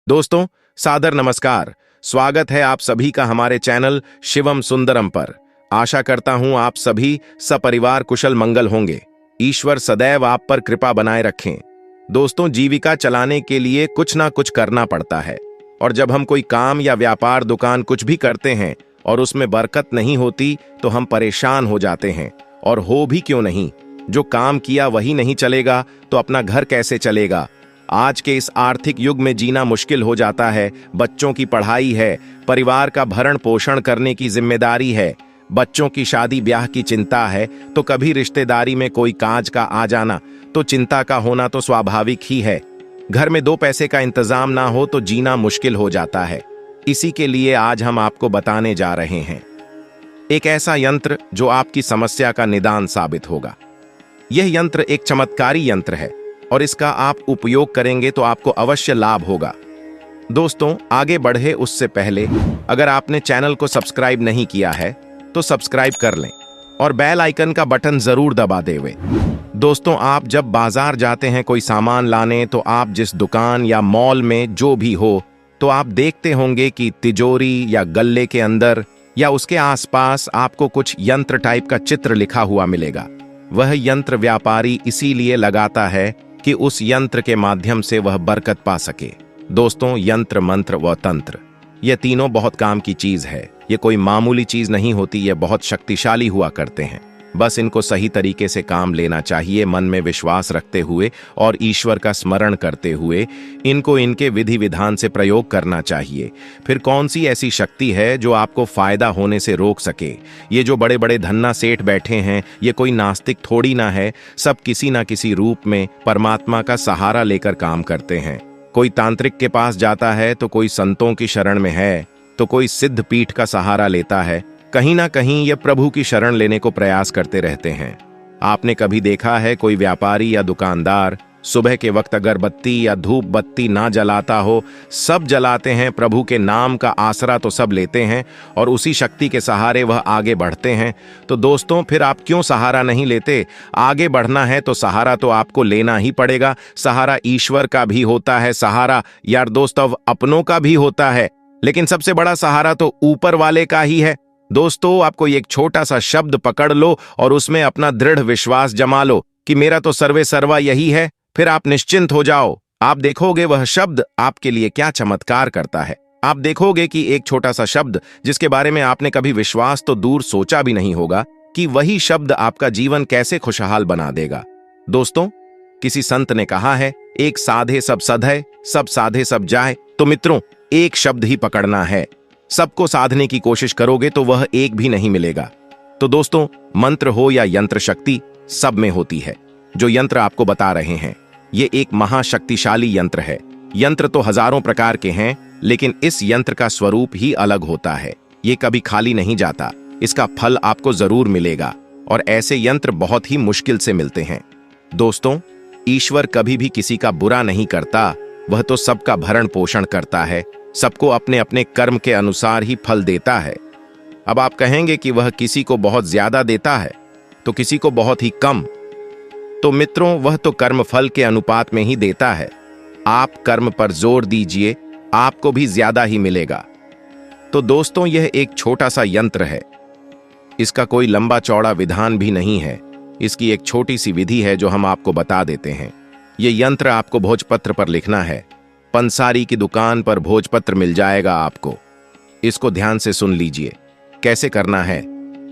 दोस्तों, सादर नमस्कार। स्वागत है आप सभी का हमारे चैनल शिवम सुंदरम पर। आशा करता हूं आप सभी सपरिवार कुशल मंगल होंगे। ईश्वर सदैव आप पर कृपा बनाए रखें। दोस्तों, जीविका चलाने के लिए कुछ ना कुछ करना पड़ता है, और जब हम कोई काम या व्यापार दुकान कुछ भी करते हैं और उसमें बरकत नहीं होती तो हम परेशान हो जाते हैं। और हो भी क्यों नहीं, जो काम किया वही नहीं चलेगा तो अपना घर कैसे चलेगा। आज के इस आर्थिक युग में जीना मुश्किल हो जाता है। बच्चों की पढ़ाई है, परिवार का भरण पोषण करने की जिम्मेदारी है, बच्चों की शादी ब्याह की चिंता है, तो कभी रिश्तेदारी में कोई काज का आ जाना, तो चिंता का होना तो स्वाभाविक ही है। घर में 2 पैसे का इंतजाम ना हो तो जीना मुश्किल हो जाता है। इसी के लिए आज हम आपको बताने जा रहे हैं एक ऐसा यंत्र जो आपकी समस्या का निदान साबित होगा। यह यंत्र एक चमत्कारी यंत्र है और इसका आप उपयोग करेंगे तो आपको अवश्य लाभ होगा। दोस्तों, आगे बढ़े उससे पहले अगर आपने चैनल को सब्सक्राइब नहीं किया है तो सब्सक्राइब कर लें और बेल आइकन का बटन जरूर दबा देवे। दोस्तों, आप जब बाजार जाते हैं कोई सामान लाने, तो आप जिस दुकान या मॉल में जो भी हो, तो आप देखते होंगे कि तिजोरी या गल्ले के अंदर या उसके आसपास आपको कुछ यंत्र टाइप का चित्र लिखा हुआ मिलेगा। वह यंत्र व्यापारी इसीलिए लगाता है कि उस यंत्र के माध्यम से वह बरकत पा सके। दोस्तों, यंत्र, मंत्र व तंत्र, ये तीनों बहुत काम की चीज है। ये कोई मामूली चीज नहीं होती, ये बहुत शक्तिशाली हुआ करते हैं। बस इनको सही तरीके से काम लेना चाहिए, मन में विश्वास रखते हुए और ईश्वर का स्मरण करते हुए इनको इनके विधि विधान से प्रयोग करना चाहिए। फिर कौन सी ऐसी शक्ति है जो आपको फायदा होने से रोक सके। ये जो बड़े बड़े धन्ना सेठ बैठे हैं, ये कोई नास्तिक थोड़ी ना है। सब किसी ना किसी रूप में परमात्मा का सहारा लेकर काम करते हैं। कोई तांत्रिक के पास जाता है तो कोई संतों की शरण में है, तो कोई सिद्ध पीठ का सहारा लेता है। कहीं ना कहीं ये प्रभु की शरण लेने को प्रयास करते रहते हैं। आपने कभी देखा है कोई व्यापारी या दुकानदार सुबह के वक्त अगरबत्ती या धूप बत्ती ना जलाता हो? सब जलाते हैं, प्रभु के नाम का आसरा तो सब लेते हैं और उसी शक्ति के सहारे वह आगे बढ़ते हैं। तो दोस्तों, फिर आप क्यों सहारा नहीं लेते? आगे बढ़ना है तो सहारा तो आपको लेना ही पड़ेगा। सहारा ईश्वर का भी होता है, सहारा यार दोस्तों अपनों का भी होता है, लेकिन सबसे बड़ा सहारा तो ऊपर वाले का ही है। दोस्तों, आपको एक छोटा सा शब्द पकड़ लो और उसमें अपना दृढ़ विश्वास जमा लो कि मेरा तो सर्वे सर्वा यही है। फिर आप निश्चिंत हो जाओ। आप देखोगे वह शब्द आपके लिए क्या चमत्कार करता है। आप देखोगे कि एक छोटा सा शब्द जिसके बारे में आपने कभी विश्वास तो दूर सोचा भी नहीं होगा, कि वही शब्द आपका जीवन कैसे खुशहाल बना देगा। दोस्तों, किसी संत ने कहा है, एक साधे सब सधे, सब साधे सब जाए। तो मित्रों, एक शब्द ही पकड़ना है। सबको साधने की कोशिश करोगे तो वह एक भी नहीं मिलेगा। तो दोस्तों, मंत्र हो या यंत्र, शक्ति सब में होती है। जो यंत्र आपको बता रहे हैं, ये एक महाशक्तिशाली यंत्र है। यंत्र तो हजारों प्रकार के हैं, लेकिन इस यंत्र का स्वरूप ही अलग होता है। ये कभी खाली नहीं जाता, इसका फल आपको जरूर मिलेगा। और ऐसे यंत्र बहुत ही मुश्किल से मिलते हैं। दोस्तों, ईश्वर कभी भी किसी का बुरा नहीं करता, वह तो सबका भरण पोषण करता है। सबको अपने अपने कर्म के अनुसार ही फल देता है। अब आप कहेंगे कि वह किसी को बहुत ज्यादा देता है तो किसी को बहुत ही कम। तो मित्रों, वह तो कर्म फल के अनुपात में ही देता है। आप कर्म पर जोर दीजिए, आपको भी ज्यादा ही मिलेगा। तो दोस्तों, यह एक छोटा सा यंत्र है। इसका कोई लंबा चौड़ा विधान भी नहीं है। इसकी एक छोटी सी विधि है जो हम आपको बता देते हैं। यह यंत्र आपको भोजपत्र पर लिखना है। पंसारी की दुकान पर भोजपत्र मिल जाएगा आपको। इसको ध्यान से सुन लीजिए। कैसे करना है?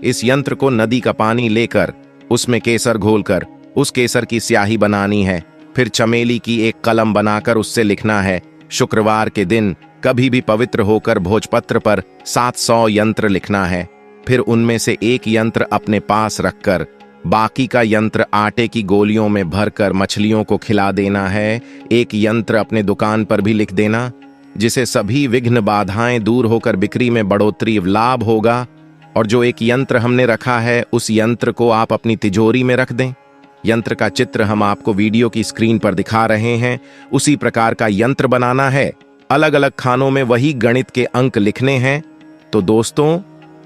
इस यंत्र को नदी का पानी लेकर उसमें केसर घोलकर उस केसर की स्याही बनानी है। फिर चमेली की एक कलम बनाकर उससे लिखना है। शुक्रवार के दिन कभी भी पवित्र होकर भोजपत्र पर 700 यंत्र लिखना है। फिर उनमें से एक यंत्र अपने पास रखकर बाकी का यंत्र आटे की गोलियों में भरकर मछलियों को खिला देना है। एक यंत्र अपने दुकान पर भी लिख देना, जिसे सभी विघ्न बाधाएं दूर होकर बिक्री में बढ़ोतरी लाभ होगा। और जो एक यंत्र हमने रखा है, उस यंत्र को आप अपनी तिजोरी में रख दें। यंत्र का चित्र हम आपको वीडियो की स्क्रीन पर दिखा रहे हैं। उसी प्रकार का यंत्र बनाना है। अलग अलग खानों में वही गणित के अंक लिखने हैं। तो दोस्तों,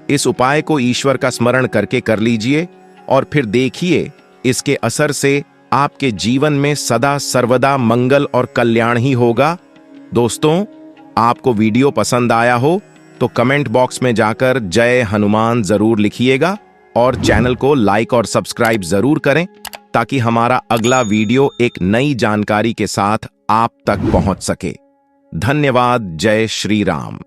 इस उपाय को ईश्वर का स्मरण करके कर लीजिए और फिर देखिए इसके असर से आपके जीवन में सदा सर्वदा मंगल और कल्याण ही होगा। दोस्तों, आपको वीडियो पसंद आया हो तो कमेंट बॉक्स में जाकर जय हनुमान जरूर लिखिएगा और चैनल को लाइक और सब्सक्राइब जरूर करें ताकि हमारा अगला वीडियो एक नई जानकारी के साथ आप तक पहुंच सके। धन्यवाद। जय श्री राम।